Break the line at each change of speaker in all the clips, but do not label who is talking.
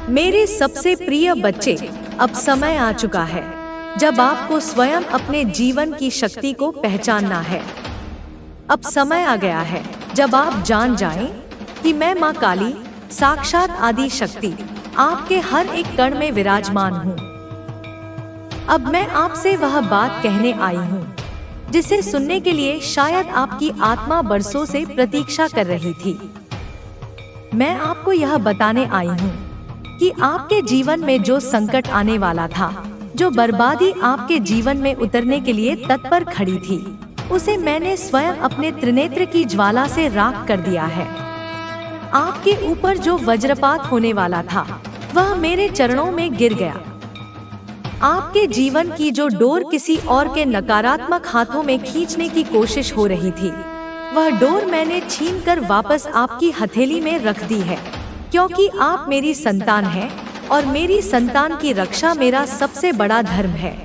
मेरे सबसे प्रिय बच्चे, अब समय आ चुका है जब आपको स्वयं अपने जीवन की शक्ति को पहचानना है। अब समय आ गया है जब आप जान जाएं कि मैं माँ काली, साक्षात आदि शक्ति, आपके हर एक कण में विराजमान हूँ। अब मैं आपसे वह बात कहने आई हूँ जिसे सुनने के लिए शायद आपकी आत्मा बरसों से प्रतीक्षा कर रही थी। मैं आपको यह बताने आई हूँ कि आपके जीवन में जो संकट आने वाला था, जो बर्बादी आपके जीवन में उतरने के लिए तत्पर खड़ी थी, उसे मैंने स्वयं अपने त्रिनेत्र की ज्वाला से राख कर दिया है। आपके ऊपर जो वज्रपात होने वाला था वह मेरे चरणों में गिर गया। आपके जीवन की जो डोर किसी और के नकारात्मक हाथों में खींचने की कोशिश हो रही थी, वह डोर मैंने छीनकर वापस आपकी हथेली में रख दी है, क्योंकि आप मेरी संतान हैं और मेरी संतान की रक्षा मेरा सबसे बड़ा धर्म है।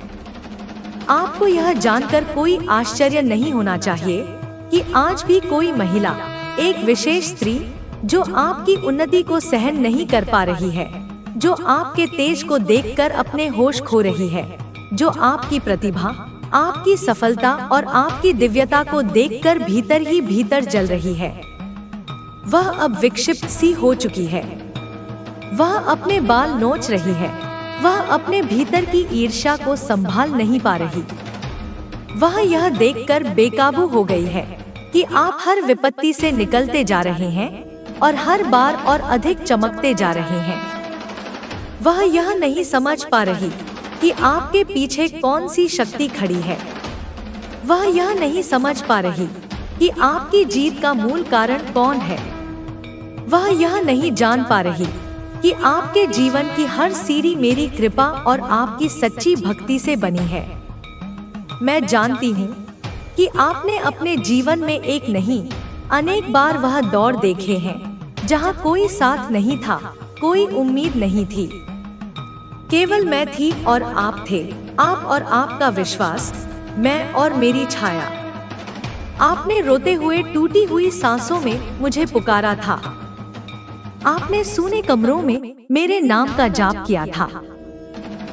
आपको यह जानकर कोई आश्चर्य नहीं होना चाहिए कि आज भी कोई महिला, एक विशेष स्त्री जो आपकी उन्नति को सहन नहीं कर पा रही है, जो आपके तेज को देखकर अपने होश खो रही है, जो आपकी प्रतिभा, आपकी सफलता और आपकी दिव्यता को देखकर भीतर ही भीतर जल रही है, वह अब विक्षिप्त सी हो चुकी है। वह अपने बाल नोच रही है, वह अपने भीतर की ईर्ष्या को संभाल नहीं पा रही। वह यह देखकर बेकाबू हो गई है कि आप हर विपत्ति से निकलते जा रहे हैं और हर बार और अधिक चमकते जा रहे हैं। वह यह नहीं समझ पा रही कि आपके पीछे कौन सी शक्ति खड़ी है। वह यह नहीं समझ पा रही कि आपकी जीत का मूल कारण कौन है। वह यह नहीं जान पा रही कि आपके जीवन की हर सीढ़ी मेरी कृपा और आपकी सच्ची भक्ति से बनी है। मैं जानती हूँ कि आपने अपने जीवन में एक नहीं, अनेक बार वह दौर देखे हैं जहाँ कोई साथ नहीं था, कोई उम्मीद नहीं थी, केवल मैं थी और आप थे, आप और आपका विश्वास, मैं और मेरी छाया। आपने रोते हुए टूटी हुई सांसों में मुझे पुकारा था। आपने सूने कमरों में मेरे नाम का जाप किया था।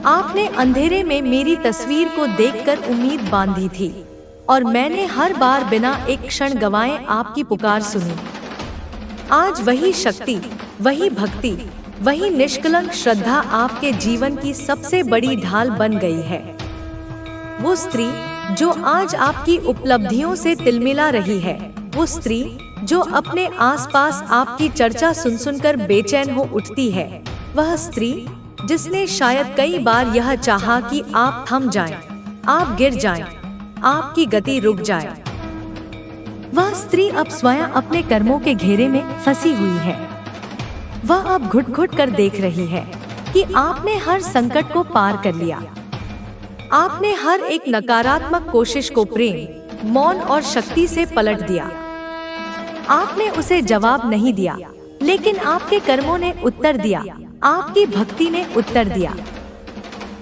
आपने अंधेरे में मेरी तस्वीर को देखकर उम्मीद बांधी थी और मैंने हर बार बिना एक क्षण गंवाए आपकी पुकार सुनी। आज वही शक्ति, वही भक्ति, वही निष्कलंक श्रद्धा आपके जीवन की सबसे बड़ी ढाल बन गई है। वो स्त्री जो आज आपकी उपलब्धियों से तिलमिला रही है, वो स्त्री जो अपने आसपास आपकी चर्चा सुन सुनकर बेचैन हो उठती है, वह स्त्री जिसने शायद कई बार यह चाहा कि आप थम जाएं, आप गिर जाएं, आपकी गति रुक जाए। वह स्त्री अब स्वयं अपने कर्मों के घेरे में फंसी हुई है। वह अब घुट घुट कर देख रही है कि आपने हर संकट को पार कर लिया। आपने हर एक नकारात्मक कोशिश को प्रेम, मौन और शक्ति से पलट दिया। आपने उसे जवाब नहीं दिया, लेकिन आपके कर्मों ने उत्तर दिया, आपकी भक्ति ने उत्तर दिया।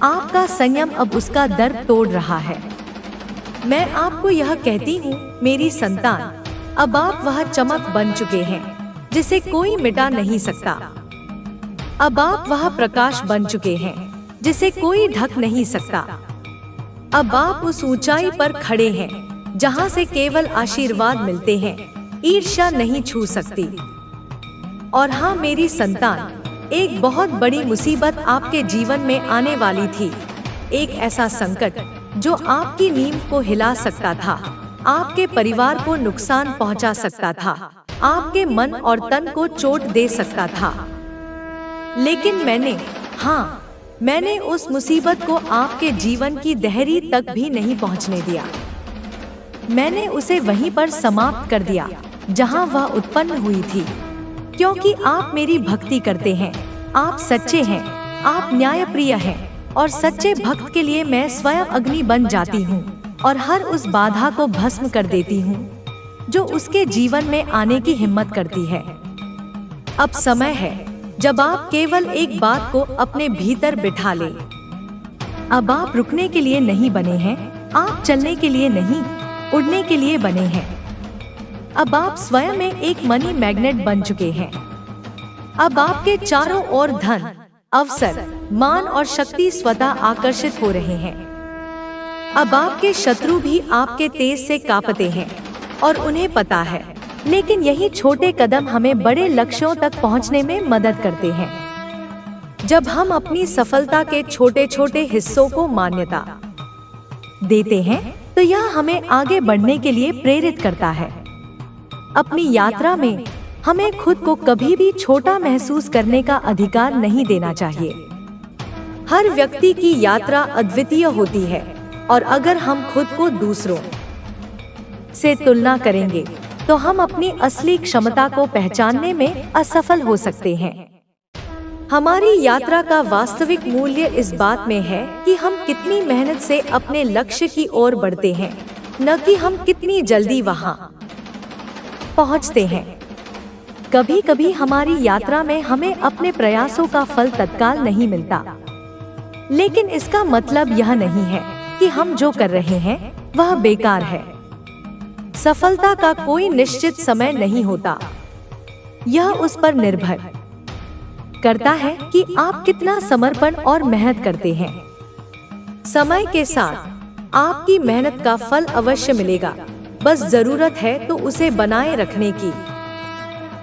आपका संयम अब उसका दर्द तोड़ रहा है। मैं आपको यह कहती हूँ, मेरी संतान, अब आप वह चमक बन चुके हैं जिसे कोई मिटा नहीं सकता। अब आप वह प्रकाश बन चुके हैं जिसे कोई ढक नहीं सकता। अब आप उस ऊंचाई पर खड़े हैं जहां से केवल आशीर्वाद मिलते हैं, ईर्ष्या नहीं छू सकती। और हाँ मेरी संतान, एक बहुत बड़ी मुसीबत आपके जीवन में आने वाली थी। एक ऐसा संकट जो आपकी नींव को हिला सकता था, आपके परिवार को नुकसान पहुंचा सकता था, आपके मन और तन को चोट दे सकता था। लेकिन मैंने उस मुसीबत को आपके जीवन की दहरी तक भी नहीं पहुंचने दिया। मैंने उसे वहीं पर समाप्त कर दिया जहां वह उत्पन्न हुई थी, क्योंकि आप मेरी भक्ति करते हैं, आप सच्चे हैं, आप न्यायप्रिय हैं और सच्चे भक्त के लिए मैं स्वयं अग्नि बन जाती हूँ और हर उस बाधा को भस्म कर देती हूँ जो उसके जीवन में आने की हिम्मत करती है। अब समय है जब आप केवल एक बात को अपने भीतर बिठा लें। अब आप रुकने के लिए नहीं बने हैं, आप चलने के लिए नहीं, उड़ने के लिए बने हैं। अब आप स्वयं में एक मनी मैग्नेट बन चुके हैं। अब आपके चारों ओर धन, अवसर, मान और शक्ति स्वतः आकर्षित हो रहे हैं। अब आपके शत्रु भी आपके तेज से कांपते हैं और उन्हें पता है, लेकिन यही छोटे कदम हमें बड़े लक्ष्यों तक पहुंचने में मदद करते हैं। जब हम अपनी सफलता के छोटे छोटे हिस्सों को मान्यता देते हैं तो यह हमें आगे बढ़ने के लिए प्रेरित करता है। अपनी यात्रा में हमें खुद को कभी भी छोटा महसूस करने का अधिकार नहीं देना चाहिए। हर व्यक्ति की यात्रा अद्वितीय होती है और अगर हम खुद को दूसरों से तुलना करेंगे तो हम अपनी असली क्षमता को पहचानने में असफल हो सकते हैं। हमारी यात्रा का वास्तविक मूल्य इस बात में है कि हम कितनी मेहनत से अपने लक्ष्य की ओर बढ़ते हैं, न कि हम कितनी जल्दी वहां पहुंचते हैं। कभी कभी हमारी यात्रा में हमें अपने प्रयासों का फल तत्काल नहीं मिलता, लेकिन इसका मतलब यह नहीं है कि हम जो कर रहे हैं वह बेकार है। सफलता का कोई निश्चित समय नहीं होता। यह उस पर निर्भर करता है कि आप कितना समर्पण और मेहनत करते हैं। समय के साथ आपकी मेहनत का फल अवश्य मिलेगा, बस जरूरत है तो उसे बनाए रखने की।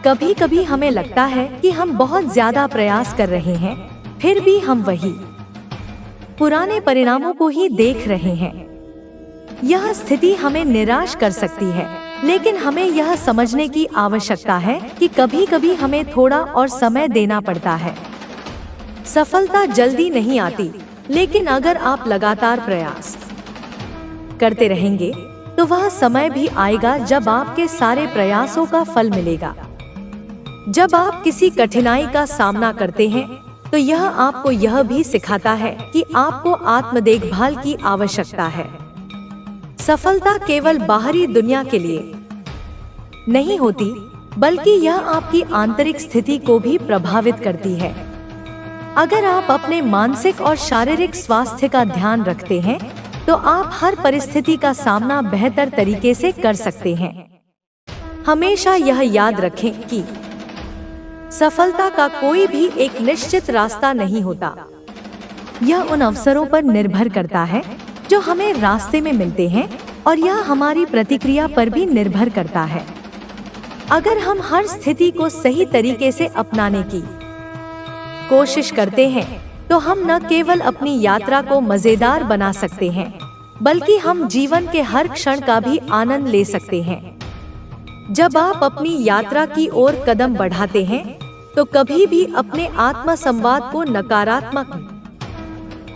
कभी कभी हमें लगता है कि हम बहुत ज्यादा प्रयास कर रहे हैं, फिर भी हम वही पुराने परिणामों को ही देख रहे हैं। यह स्थिति हमें निराश कर सकती है, लेकिन हमें यह समझने की आवश्यकता है कि कभी कभी हमें थोड़ा और समय देना पड़ता है। सफलता जल्दी नहीं आती, लेकिन अगर आप लगातार प्रयास करते रहेंगे तो वह समय भी आएगा जब आपके सारे प्रयासों का फल मिलेगा। जब आप किसी कठिनाई का सामना करते हैं तो यह आपको यह भी सिखाता है कि आपको आत्म देखभाल की आवश्यकता है। सफलता केवल बाहरी दुनिया के लिए नहीं होती, बल्कि यह आपकी आंतरिक स्थिति को भी प्रभावित करती है। अगर आप अपने मानसिक और शारीरिक स्वास्थ्य का ध्यान रखते हैं तो आप हर परिस्थिति का सामना बेहतर तरीके से कर सकते हैं। हमेशा यह याद रखें कि सफलता का कोई भी एक निश्चित रास्ता नहीं होता। यह उन अवसरों पर निर्भर करता है जो हमें रास्ते में मिलते हैं, और यह हमारी प्रतिक्रिया पर भी निर्भर करता है। अगर हम हर स्थिति को सही तरीके से अपनाने की कोशिश करते हैं तो हम न केवल अपनी यात्रा को मजेदार बना सकते हैं, बल्कि हम जीवन के हर क्षण का भी आनंद ले सकते हैं। जब आप अपनी यात्रा की ओर कदम बढ़ाते हैं तो कभी भी अपने आत्म संवाद को नकारात्मक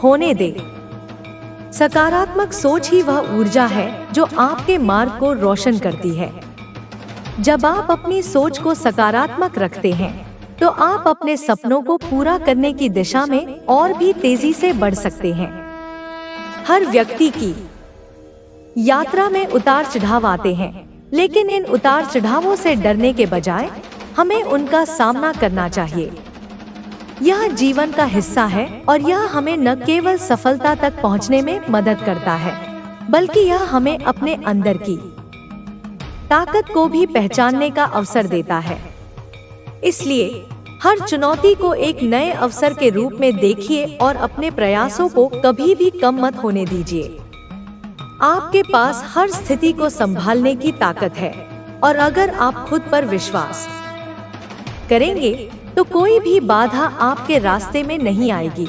होने दें। सकारात्मक सोच ही वह ऊर्जा है जो आपके मार्ग को रोशन करती है। जब आप अपनी सोच को सकारात्मक रखते हैं तो आप अपने सपनों को पूरा करने की दिशा में और भी तेजी से बढ़ सकते हैं। हर व्यक्ति की यात्रा में उतार चढ़ाव आते हैं, लेकिन इन उतार चढ़ावों से डरने के बजाय हमें उनका सामना करना चाहिए। यह जीवन का हिस्सा है और यह हमें न केवल सफलता तक पहुंचने में मदद करता है, बल्कि यह हमें अपने अंदर की ताकत को भी पहचानने का अवसर देता है। इसलिए हर चुनौती को एक नए अवसर के रूप में देखिए और अपने प्रयासों को कभी भी कम मत होने दीजिए। आपके पास हर स्थिति को संभालने की ताकत है, और अगर आप खुद पर विश्वास करेंगे तो कोई भी बाधा आपके रास्ते में नहीं आएगी।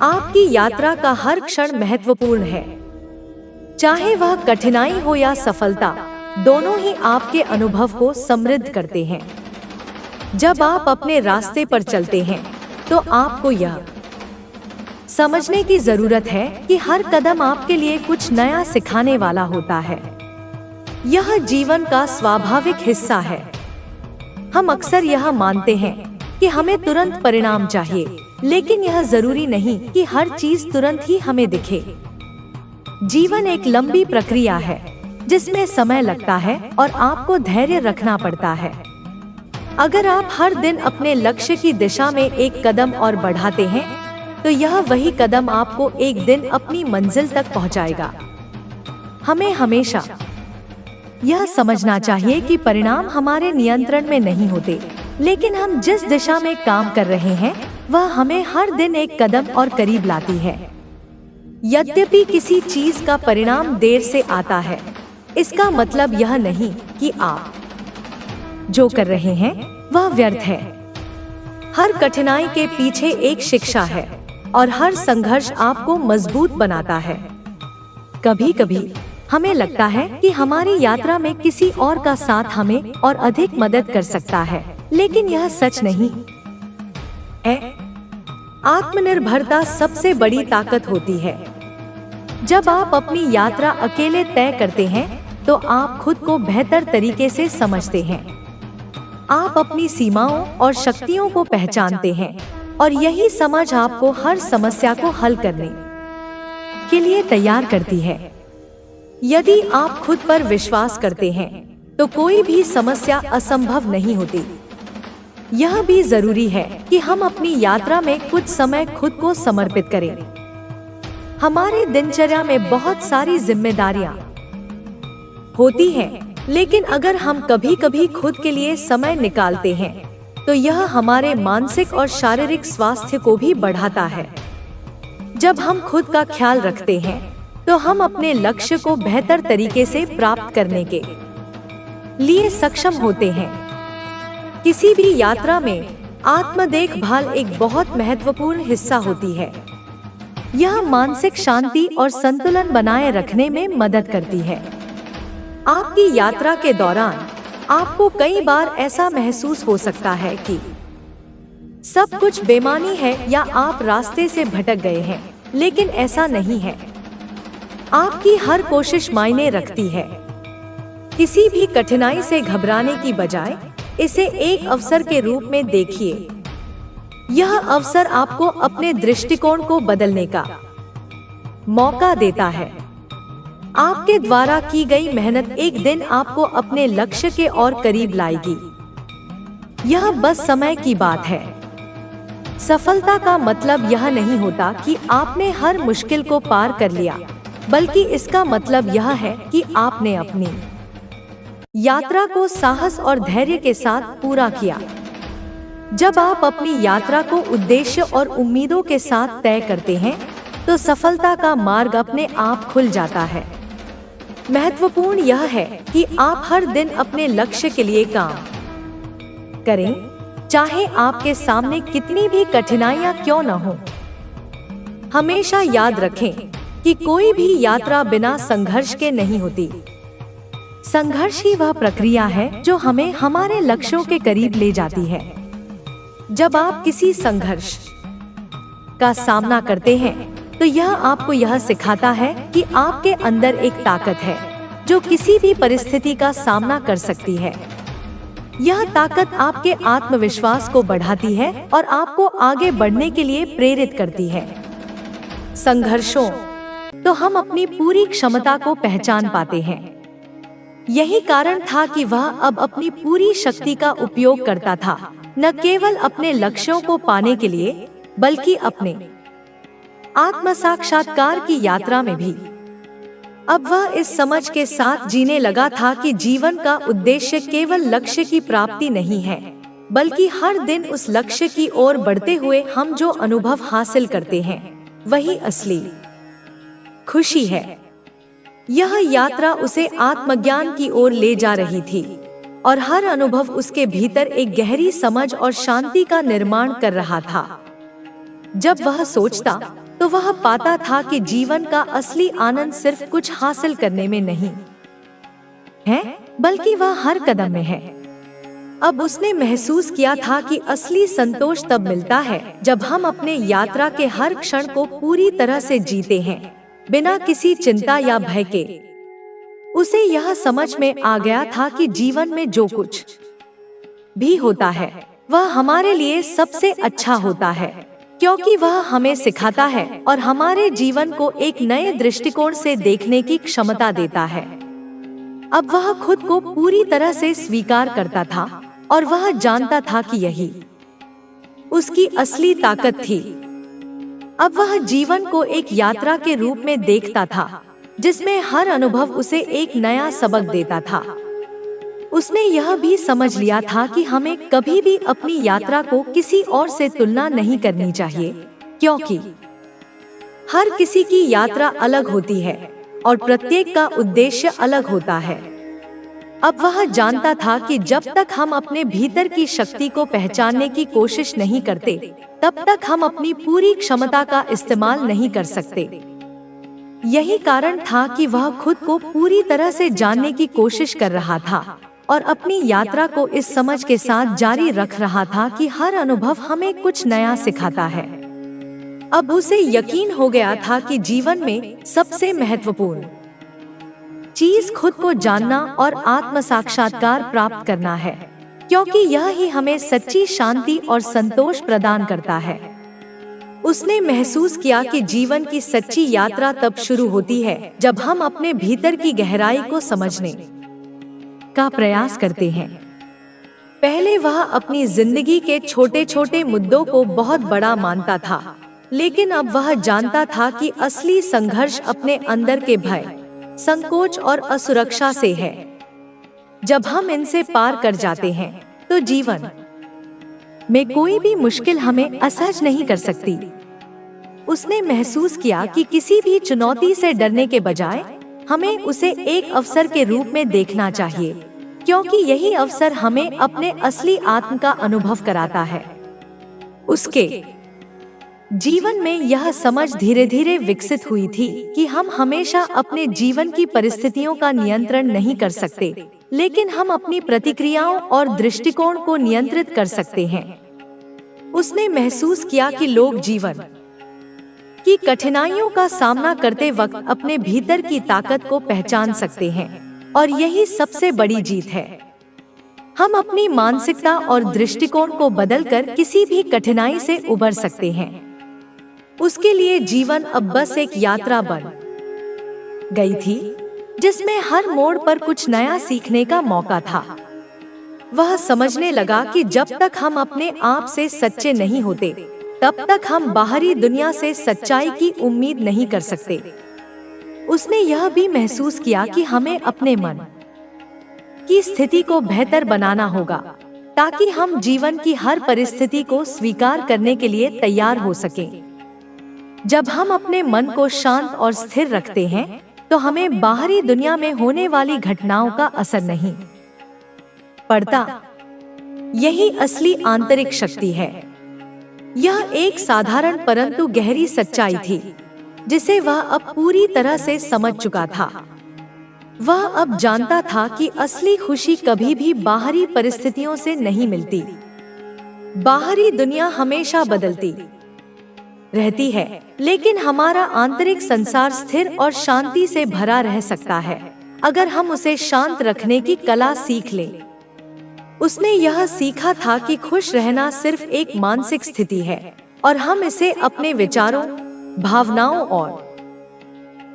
आपकी यात्रा का हर क्षण महत्वपूर्ण है, चाहे वह कठिनाई हो या सफलता, दोनों ही आपके अनुभव को समृद्ध करते हैं। जब आप अपने रास्ते पर चलते हैं तो आपको यह समझने की जरूरत है कि हर कदम आपके लिए कुछ नया सिखाने वाला होता है। यह जीवन का स्वाभाविक हिस्सा है। हम अक्सर यह मानते हैं कि हमें तुरंत परिणाम चाहिए, लेकिन यह जरूरी नहीं कि हर चीज तुरंत ही हमें दिखे। जीवन एक लंबी प्रक्रिया है जिसमें समय लगता है और आपको धैर्य रखना पड़ता है। अगर आप हर दिन अपने लक्ष्य की दिशा में एक कदम और बढ़ाते हैं तो यह वही कदम आपको एक दिन अपनी मंजिल तक पहुंचाएगा। हमें हमेशा यह समझना चाहिए कि परिणाम हमारे नियंत्रण में नहीं होते, लेकिन हम जिस दिशा में काम कर रहे हैं वह हमें हर दिन एक कदम और करीब लाती है। यद्यपि किसी चीज का परिणाम देर से आता है, इसका मतलब यह नहीं कि आप जो कर रहे हैं वह व्यर्थ है। हर कठिनाई के पीछे एक शिक्षा है और हर संघर्ष आपको मजबूत बनाता है। कभी कभी हमें लगता है कि हमारी यात्रा में किसी और का साथ हमें और अधिक मदद कर सकता है, लेकिन यह सच नहीं है। आत्मनिर्भरता सबसे बड़ी ताकत होती है। जब आप अपनी यात्रा अकेले तय करते हैं तो आप खुद को बेहतर तरीके से समझते हैं। आप अपनी सीमाओं और शक्तियों को पहचानते हैं और यही समझ आपको हर समस्या को हल करने के लिए तैयार करती है। यदि आप खुद पर विश्वास करते हैं तो कोई भी समस्या असंभव नहीं होती। यह भी जरूरी है कि हम अपनी यात्रा में कुछ समय खुद को समर्पित करें। हमारे दिनचर्या में बहुत सारी जिम्मेदारियां होती हैं, लेकिन अगर हम कभी कभी खुद के लिए समय निकालते हैं तो यह हमारे मानसिक और शारीरिक स्वास्थ्य को भी बढ़ाता है। जब हम खुद का ख्याल रखते हैं तो हम अपने लक्ष्य को बेहतर तरीके से प्राप्त करने के लिए सक्षम होते हैं। किसी भी यात्रा में आत्म देखभाल एक बहुत महत्वपूर्ण हिस्सा होती है। यह मानसिक शांति और संतुलन बनाए रखने में मदद करती है। आपकी यात्रा के दौरान आपको कई बार ऐसा महसूस हो सकता है कि सब कुछ बेमानी है या आप रास्ते से भटक गए हैं, लेकिन ऐसा नहीं है। आपकी हर कोशिश मायने रखती है। किसी भी कठिनाई से घबराने की बजाय इसे एक अवसर के रूप में देखिए। यह अवसर आपको अपने दृष्टिकोण को बदलने का मौका देता है। आपके द्वारा की गई मेहनत एक दिन आपको अपने लक्ष्य के और करीब लाएगी। यह बस समय की बात है। सफलता का मतलब यह नहीं होता कि आपने हर मुश्किल को पार कर लिया, बल्कि इसका मतलब यह है कि आपने अपनी यात्रा को साहस और धैर्य के साथ पूरा किया। जब आप अपनी यात्रा को उद्देश्य और उम्मीदों के साथ तय करते हैं तो सफलता का मार्ग अपने आप खुल जाता है। महत्वपूर्ण यह है कि आप हर दिन अपने लक्ष्य के लिए काम करें, चाहे आपके सामने कितनी भी कठिनाइयां क्यों न हो। हमेशा याद रखें कि कोई भी यात्रा बिना संघर्ष के नहीं होती। संघर्ष ही वह प्रक्रिया है जो हमें हमारे लक्ष्यों के करीब ले जाती है। जब आप किसी संघर्ष का सामना करते हैं तो यह आपको यह सिखाता है कि आपके अंदर एक ताकत है जो किसी भी परिस्थिति का सामना कर सकती है। यह ताकत आपके आत्मविश्वास को बढ़ाती है और आपको आगे बढ़ने के लिए प्रेरित करती है। संघर्षों तो हम अपनी पूरी क्षमता को पहचान पाते हैं। यही कारण था कि वह अब अपनी पूरी शक्ति का उपयोग करता था, न केवल अपने लक्ष्यों को पाने के लिए बल्कि अपने आत्म साक्षात्कार की यात्रा में भी। अब वह इस समझ के साथ जीने लगा था कि जीवन का उद्देश्य केवल लक्ष्य की प्राप्ति नहीं है, बल्कि हर दिन उस लक्ष्य की ओर बढ़ते हुए हम जो अनुभव हासिल करते हैं वही असली खुशी है। यह यात्रा उसे आत्मज्ञान की ओर ले जा रही थी और हर अनुभव उसके भीतर एक गहरी समझ और शांति का निर्माण कर रहा था। जब वह सोचता तो वह पाता था कि जीवन का असली आनंद सिर्फ कुछ हासिल करने में नहीं है, बल्कि वह हर कदम में है। अब उसने महसूस किया था कि असली संतोष तब मिलता है जब हम अपने यात्रा के हर क्षण को पूरी तरह से जीते हैं, बिना किसी चिंता या भय के। उसे यह समझ में आ गया था कि जीवन में जो कुछ भी होता है वह हमारे लिए सबसे अच्छा होता है, क्योंकि वह हमें सिखाता है और हमारे जीवन को एक नए दृष्टिकोण से देखने की क्षमता देता है। अब वह खुद को पूरी तरह से स्वीकार करता था और वह जानता था कि यही उसकी असली ताकत थी। अब वह जीवन को एक यात्रा के रूप में देखता था, जिसमें हर अनुभव उसे एक नया सबक देता था। उसने यह भी समझ लिया था कि हमें कभी भी अपनी यात्रा को किसी और से तुलना नहीं करनी चाहिए, क्योंकि हर किसी की यात्रा अलग होती है और प्रत्येक का उद्देश्य अलग होता है। अब वह जानता था कि जब तक हम अपने भीतर की शक्ति को पहचानने की कोशिश नहीं करते, तब तक हम अपनी पूरी क्षमता का इस्तेमाल नहीं कर सकते। यही कारण था कि वह खुद को पूरी तरह से जानने की कोशिश कर रहा था और अपनी यात्रा को इस समझ के साथ जारी रख रहा था कि हर अनुभव हमें कुछ नया सिखाता है। अब उसे यकीन हो गया था कि जीवन में सबसे महत्वपूर्ण चीज खुद को जानना और आत्म साक्षात्कार प्राप्त करना है, क्योंकि यह ही हमें सच्ची शांति और संतोष प्रदान करता है। उसने महसूस किया कि जीवन की सच्ची यात्रा तब शुरू होती है जब हम अपने भीतर की गहराई को समझने का प्रयास करते हैं। पहले वह अपनी जिंदगी के छोटे छोटे मुद्दों को बहुत बड़ा मानता था, लेकिन अब वह जानता था कि असली संघर्ष अपने अंदर के भय, संकोच और असुरक्षा से है। जब हम इनसे पार कर जाते हैं तो जीवन में कोई भी मुश्किल हमें असहज नहीं कर सकती। उसने महसूस किया कि किसी भी चुनौती से डरने के बजाय हमें उसे एक अवसर के रूप में देखना चाहिए, क्योंकि यही अवसर हमें अपने असली आत्म का अनुभव कराता है। उसके जीवन में यह समझ धीरे धीरे विकसित हुई थी कि हम हमेशा अपने जीवन की परिस्थितियों का नियंत्रण नहीं कर सकते, लेकिन हम अपनी प्रतिक्रियाओं और दृष्टिकोण को नियंत्रित कर सकते हैं। उसने महसूस किया कि लोग जीवन की कठिनाइयों का सामना करते वक्त अपने भीतर की ताकत को पहचान सकते हैं, और यही सबसे बड़ी जीत है। हम अपनी मानसिकता और दृष्टिकोण को बदलकर किसी भी कठिनाई से उबर सकते हैं। उसके लिए जीवन अब बस एक यात्रा बन गई थी, जिसमें हर मोड़ पर कुछ नया सीखने का मौका था। वह समझने लगा कि जब तक हम अपने आप से सच्चे नहीं होते, तब तक हम बाहरी दुनिया से सच्चाई की उम्मीद नहीं कर सकते। उसने यह भी महसूस किया कि हमें अपने मन की स्थिति को बेहतर बनाना होगा, ताकि हम जीवन की हर परिस्थिति को स्वीकार करने के लिए तैयार हो सकें। जब हम अपने मन को शांत और स्थिर रखते हैं, तो हमें बाहरी दुनिया में होने वाली घटनाओं का असर नहीं पड़ता। यही असली आंतरिक शक्ति है। यह एक साधारण परंतु गहरी सच्चाई थी, जिसे वह अब पूरी तरह से समझ चुका था। वह अब जानता था कि असली खुशी कभी भी बाहरी परिस्थितियों से नहीं मिलती। बाहरी दुनिया हमेशा बदलती रहती है, लेकिन हमारा आंतरिक संसार स्थिर और शांति से भरा रह सकता है, अगर हम उसे शांत रखने की कला सीख लें। उसने यह सीखा था कि खुश रहना सिर्फ एक मानसिक स्थिति है, और हम इसे अपने विचारों, भावनाओं और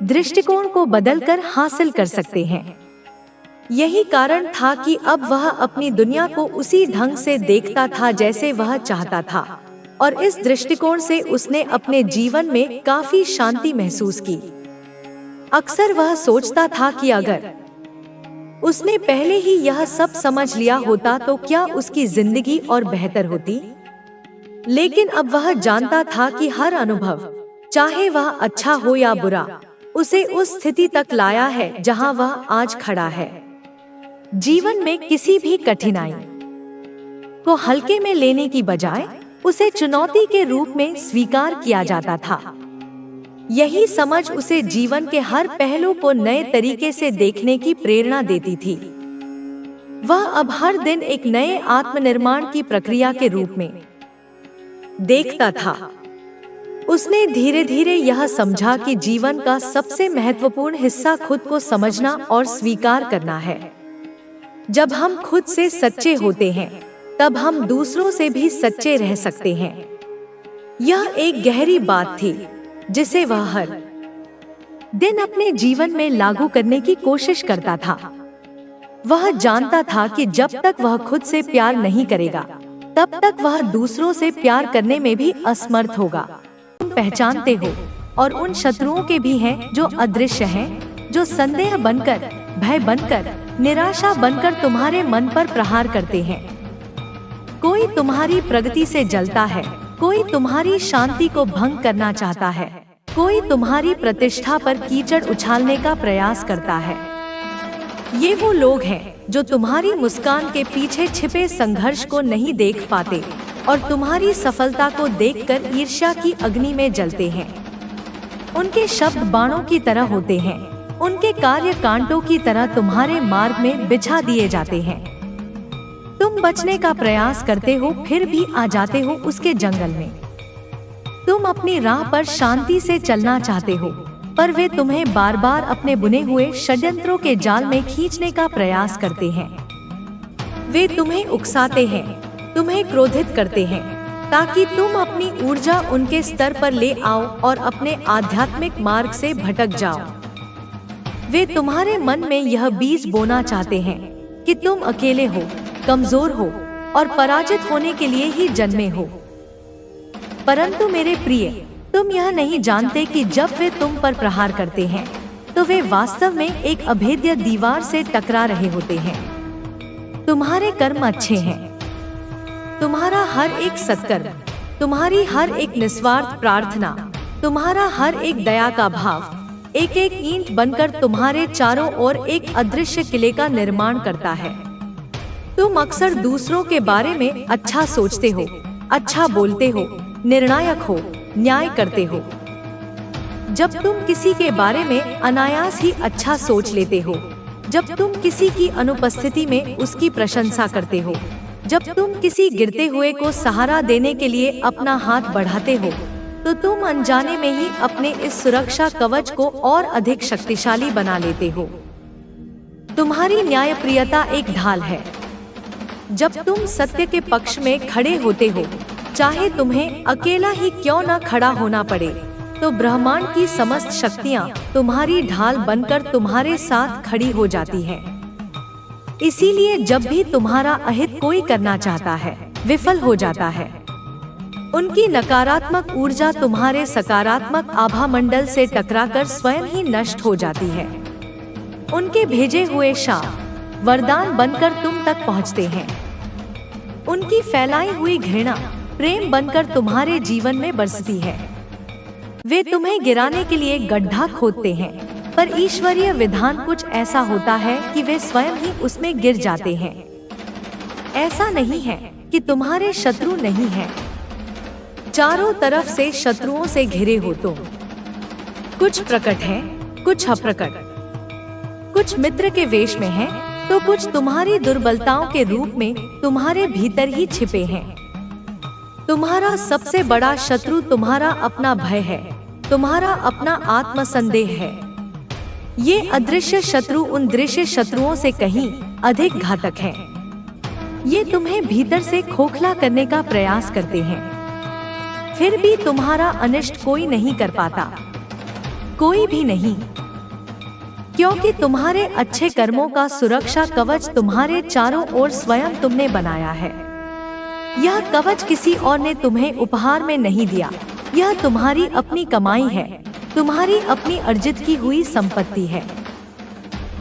दृष्टिकोण को बदलकर हासिल कर सकते हैं। यही कारण था कि अब वह अपनी दुनिया को उसी ढंग से देखता था जैसे वह चाहता था, और इस दृष्टिकोण से उसने अपने जीवन में काफी शांति महसूस की। अक्सर वह सोचता था कि अगर उसने पहले ही यह सब समझ लिया होता तो क्या उसकी जिंदगी और बेहतर होती। लेकिन अब वह जानता था कि हर अनुभव, चाहे वह अच्छा हो या बुरा, उसे उस स्थिति तक लाया है जहां वह आज खड़ा है। जीवन में किसी भी कठिनाई को हल्के में लेने की बजाय उसे चुनौती के रूप में स्वीकार किया जाता था। यही समझ उसे जीवन के हर पहलू को नए तरीके से देखने की प्रेरणा देती थी। वह अब हर दिन एक नए आत्मनिर्माण की प्रक्रिया के रूप में देखता था। उसने धीरे धीरे यह समझा कि जीवन का सबसे महत्वपूर्ण हिस्सा खुद को समझना और स्वीकार करना है। जब हम खुद से सच्चे होते हैं, तब हम दूसरों से भी सच्चे रह सकते हैं। यह एक गहरी बात थी जिसे वह हर दिन अपने जीवन में लागू करने की कोशिश करता था। वह जानता था कि जब तक वह खुद से प्यार नहीं करेगा, तब तक वह दूसरों से प्यार करने में भी असमर्थ होगा। तुम पहचानते हो, और उन शत्रुओं के भी हैं जो अदृश्य हैं, जो संदेह बनकर, भय बनकर निराशा बनकर तुम्हारे मन पर प्रहार करते हैं। कोई तुम्हारी प्रगति से जलता है, कोई तुम्हारी शांति को भंग करना चाहता है, कोई तुम्हारी प्रतिष्ठा पर कीचड़ उछालने का प्रयास करता है। ये वो लोग हैं जो तुम्हारी मुस्कान के पीछे छिपे संघर्ष को नहीं देख पाते और तुम्हारी सफलता को देखकर ईर्ष्या की अग्नि में जलते हैं। उनके शब्द बाणों की तरह होते हैं, उनके कार्य कांटों की तरह तुम्हारे मार्ग में बिछा दिए जाते हैं। तुम बचने का प्रयास करते हो, फिर भी आ जाते हो उसके जंगल में। तुम अपनी राह पर शांति से चलना चाहते हो, पर वे तुम्हें बार बार अपने बुने हुए षड्यंत्रों के जाल में खींचने का प्रयास करते हैं। वे तुम्हें उकसाते हैं, तुम्हें क्रोधित करते हैं, ताकि तुम अपनी ऊर्जा उनके स्तर पर ले आओ और अपने आध्यात्मिक मार्ग से भटक जाओ। वे तुम्हारे मन में यह बीज बोना चाहते हैं कि तुम अकेले हो, कमजोर हो और पराजित होने के लिए ही जन्मे हो। परंतु मेरे प्रिय, तुम यह नहीं जानते कि जब वे तुम पर प्रहार करते हैं तो वे वास्तव में एक अभेद्य दीवार से टकरा रहे होते हैं। तुम्हारे कर्म अच्छे हैं, तुम्हारा हर एक सत्कर्म, तुम्हारी हर एक निस्वार्थ प्रार्थना, तुम्हारा हर एक दया का भाव एक एक ईंट बनकर तुम्हारे चारों ओर एक अदृश्य किले का निर्माण करता है। तुम अक्सर दूसरों के बारे में अच्छा सोचते हो, अच्छा बोलते हो, निर्णायक हो, न्याय करते हो। जब तुम किसी के बारे में अनायास ही अच्छा सोच लेते हो, जब तुम किसी की अनुपस्थिति में उसकी प्रशंसा करते हो, जब तुम किसी गिरते हुए को सहारा देने के लिए अपना हाथ बढ़ाते हो, तो तुम अनजाने में ही अपने इस सुरक्षा कवच को और अधिक शक्तिशाली बना लेते हो। तुम्हारी न्यायप्रियता एक ढाल है। जब तुम सत्य के पक्ष में खड़े होते हो, चाहे तुम्हें अकेला ही क्यों न खड़ा होना पड़े, तो ब्रह्मांड की समस्त शक्तियां तुम्हारी ढाल बनकर तुम्हारे साथ खड़ी हो जाती हैं। इसीलिए जब भी तुम्हारा अहित कोई करना चाहता है, विफल हो जाता है। उनकी नकारात्मक ऊर्जा तुम्हारे सकारात्मक आभा मंडल से टकराकर स्वयं ही नष्ट हो जाती है। उनके भेजे हुए शाप वरदान बनकर तुम तक पहुँचते हैं। उनकी फैलाई हुई घृणा प्रेम बनकर तुम्हारे जीवन में बरसती है। वे तुम्हें गिराने के लिए गड्ढा खोदते हैं, पर ईश्वरीय विधान कुछ ऐसा होता है कि वे स्वयं ही उसमें गिर जाते हैं। ऐसा नहीं है कि तुम्हारे शत्रु नहीं हैं। चारों तरफ से शत्रुओं से घिरे हो तुम। कुछ प्रकट हैं, कुछ अप्रकट, कुछ मित्र के वेश में हैं, तो कुछ तुम्हारी दुर्बलताओं के रूप में तुम्हारे भीतर ही छिपे हैं। तुम्हारा सबसे बड़ा शत्रु तुम्हारा अपना भय है, तुम्हारा अपना आत्मसंदेह है। ये अदृश्य शत्रु उन दृश्य शत्रुओं से कहीं अधिक घातक हैं। ये तुम्हें भीतर से खोखला करने का प्रयास करते हैं, फिर भी तुम्हारा अनिष्ट कोई नहीं कर पाता, कोई भी नहीं, क्योंकि तुम्हारे अच्छे कर्मों का सुरक्षा कवच तुम्हारे चारों ओर स्वयं तुमने बनाया है। यह कवच किसी और ने तुम्हें उपहार में नहीं दिया, यह तुम्हारी अपनी कमाई है, तुम्हारी अपनी अर्जित की हुई संपत्ति है।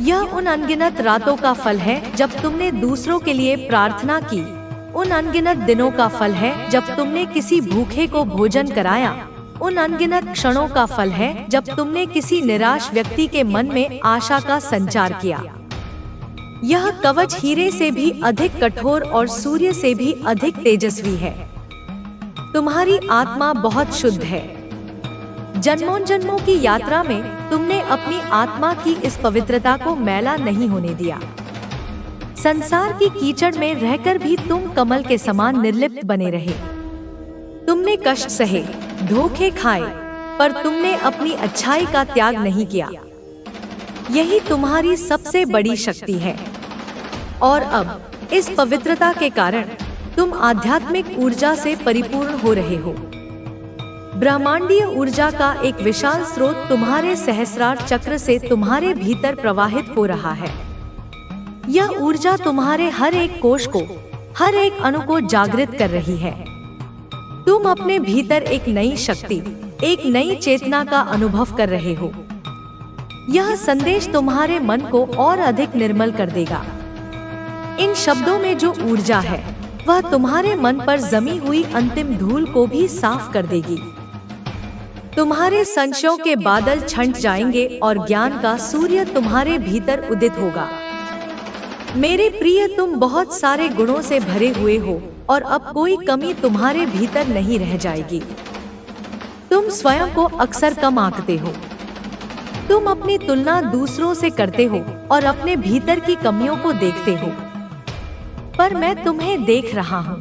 यह उन अनगिनत रातों का फल है जब तुमने दूसरों के लिए प्रार्थना की, उन अनगिनत दिनों का फल है जब तुमने किसी भूखे को भोजन कराया, उन अनगिनत क्षणों का फल है जब तुमने किसी निराश व्यक्ति के मन में आशा का संचार किया। यह कवच हीरे से भी अधिक कठोर और सूर्य से भी अधिक तेजस्वी है। तुम्हारी आत्मा बहुत शुद्ध है। जन्मों जन्मों की यात्रा में तुमने अपनी आत्मा की इस पवित्रता को मैला नहीं होने दिया। संसार की कीचड़ में रहकर भी तुम कमल के समान निर्लिप्त बने रहे। तुमने कष्ट सहे, धोखे खाए, पर तुमने अपनी अच्छाई का त्याग नहीं किया। यही तुम्हारी सबसे बड़ी शक्ति है। और अब इस पवित्रता के कारण तुम आध्यात्मिक ऊर्जा से परिपूर्ण हो रहे हो। ब्रह्मांडीय ऊर्जा का एक विशाल स्रोत तुम्हारे सहस्रार चक्र से तुम्हारे भीतर प्रवाहित हो रहा है। यह ऊर्जा तुम्हारे हर एक कोश को, हर एक अणु को जागृत कर रही है। तुम अपने भीतर एक नई शक्ति, एक नई चेतना का अनुभव कर रहे हो। यह संदेश तुम्हारे मन को और अधिक निर्मल कर देगा। इन शब्दों में जो ऊर्जा है वह तुम्हारे मन पर जमी हुई अंतिम धूल को भी साफ कर देगी। तुम्हारे संशयों के बादल छंट जाएंगे और ज्ञान का सूर्य तुम्हारे भीतर उदित होगा। मेरे प्रिय, तुम बहुत सारे गुणों से भरे हुए हो और अब कोई कमी तुम्हारे भीतर नहीं रह जाएगी। तुम स्वयं को अक्सर कम आंकते हो। तुम अपनी तुलना दूसरों से करते हो और अपने भीतर की कमियों को देखते हो, पर मैं तुम्हें देख रहा हूँ।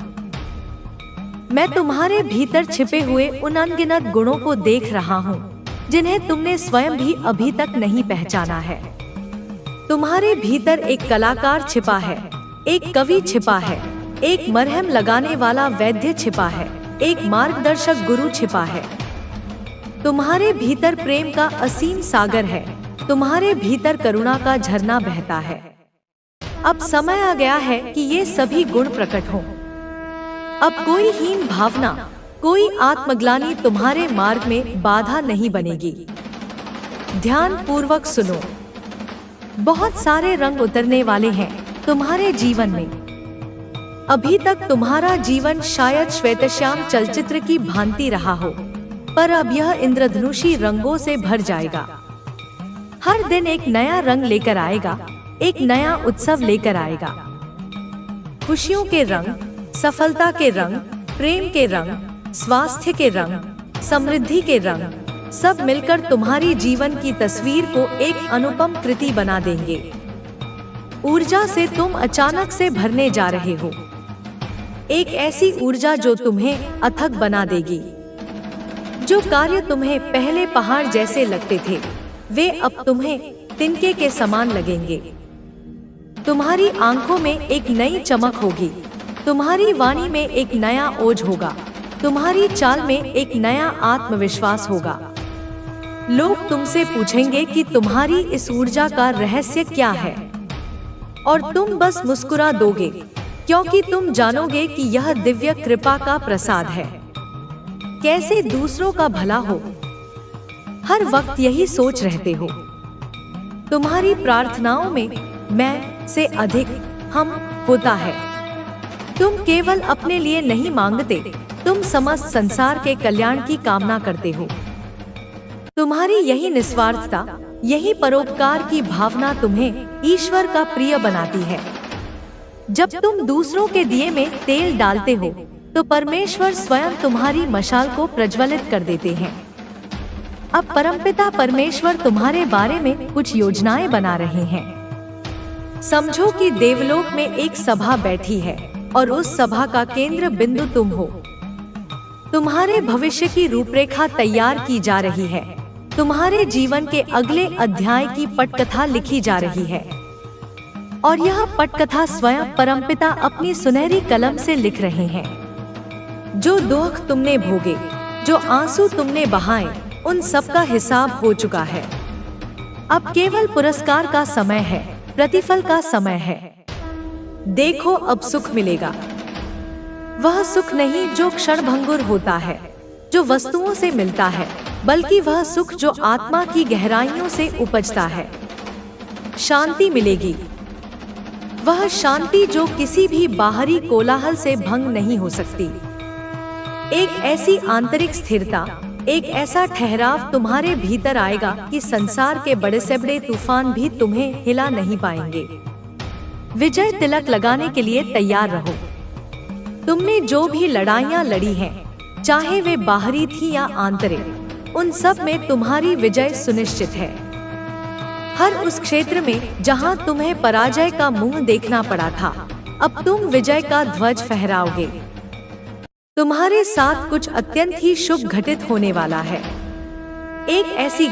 मैं तुम्हारे भीतर छिपे हुए उन अनगिनत गुणों को देख रहा हूँ जिन्हें तुमने स्वयं भी अभी तक नहीं पहचाना है। तुम्हारे भीतर एक कलाकार छिपा है, एक कवि छिपा है, एक मरहम लगाने वाला वैद्य छिपा है, एक मार्गदर्शक गुरु छिपा है। तुम्हारे भीतर प्रेम का असीम सागर है, तुम्हारे भीतर करुणा का झरना बहता है। अब समय आ गया है कि ये सभी गुण प्रकट हों। अब कोई हीन भावना, कोई आत्मग्लानि तुम्हारे मार्ग में बाधा नहीं बनेगी। ध्यान पूर्वक सुनो। बहुत सारे रंग उतरने वाले हैं तुम्हारे जीवन में। अभी तक तुम्हारा जीवन शायद श्वेतश्याम चलचित्र की भांति रहा हो, पर अब यह इंद्रधनुषी रंगों से भर जाएगा। हर दिन एक नया रंग लेकर आएगा, एक नया उत्सव लेकर आएगा। खुशियों के रंग, सफलता के रंग, प्रेम के रंग, स्वास्थ्य के रंग, समृद्धि के रंग, सब मिलकर तुम्हारी जीवन की तस्वीर को एक अनुपम कृति बना देंगे। ऊर्जा से तुम अचानक से भरने जा रहे हो, एक ऐसी ऊर्जा जो तुम्हें अथक बना देगी। जो कार्य तुम्हें पहले पहाड़ जैसे लगते थे, वे अब तुम्हें तिनके के समान लगेंगे। तुम्हारी आंखों में एक नई चमक होगी, तुम्हारी वाणी में एक नया ओज होगा, तुम्हारी चाल में एक नया आत्मविश्वास होगा। लोग तुमसे पूछेंगे कि तुम्हारी इस ऊर्जा का रहस्य क्या है, और तुम बस मुस्कुरा दोगे, क्योंकि तुम जानोगे कि यह दिव्य कृपा का प्रसाद है। कैसे दूसरों का भला हो, हर वक्त यही सोच रहते हो। तुम्हारी प्रार्थनाओं में मैं से अधिक हम होता है। तुम केवल अपने लिए नहीं मांगते, तुम समस्त संसार के कल्याण की कामना करते हो। तुम्हारी यही निस्वार्थता, यही परोपकार की भावना तुम्हें ईश्वर का प्रिय बनाती है। जब तुम दूसरों के दिए में तेल डालते हो, तो परमेश्वर स्वयं तुम्हारी मशाल को प्रज्वलित कर देते हैं। अब परमपिता परमेश्वर तुम्हारे बारे में कुछ योजनाएं बना रहे हैं। समझो कि देवलोक में एक सभा बैठी है और उस सभा का केंद्र बिंदु तुम हो। तुम्हारे भविष्य की रूपरेखा तैयार की जा रही है, तुम्हारे जीवन के अगले अध्याय की पटकथा लिखी जा रही है, और यह पटकथा स्वयं परमपिता अपनी सुनहरी कलम से लिख रहे हैं। जो दुख तुमने भोगे, जो आंसू तुमने बहाए, उन सब का हिसाब हो चुका है। अब केवल पुरस्कार का समय है, प्रतिफल का समय है। देखो, अब सुख मिलेगा। वह सुख नहीं जो क्षणभंगुर होता है, जो वस्तुओं से मिलता है, बल्कि वह सुख जो आत्मा की गहराइयों से उपजता है। शांति मिलेगी, वह शांति जो किसी भी बाहरी कोलाहल से भंग नहीं हो सकती। एक ऐसी आंतरिक स्थिरता, एक ऐसा ठहराव तुम्हारे भीतर आएगा कि संसार के बड़े से बड़े तूफान भी तुम्हें हिला नहीं पाएंगे। विजय तिलक लगाने के लिए तैयार रहो। तुमने जो भी लड़ाइयाँ लड़ी हैं, चाहे वे बाहरी थी या आंतरिक, उन सब में तुम्हारी विजय सुनिश्चित है। हर उस क्षेत्र में जहां तुम्हें पराजय का मुंह देखना पड़ा था, अब तुम विजय का ध्वज फहराओगे। तुम्हारे साथ कुछ अत्यंत ही शुभ घटित होने वाला है। एक ऐसी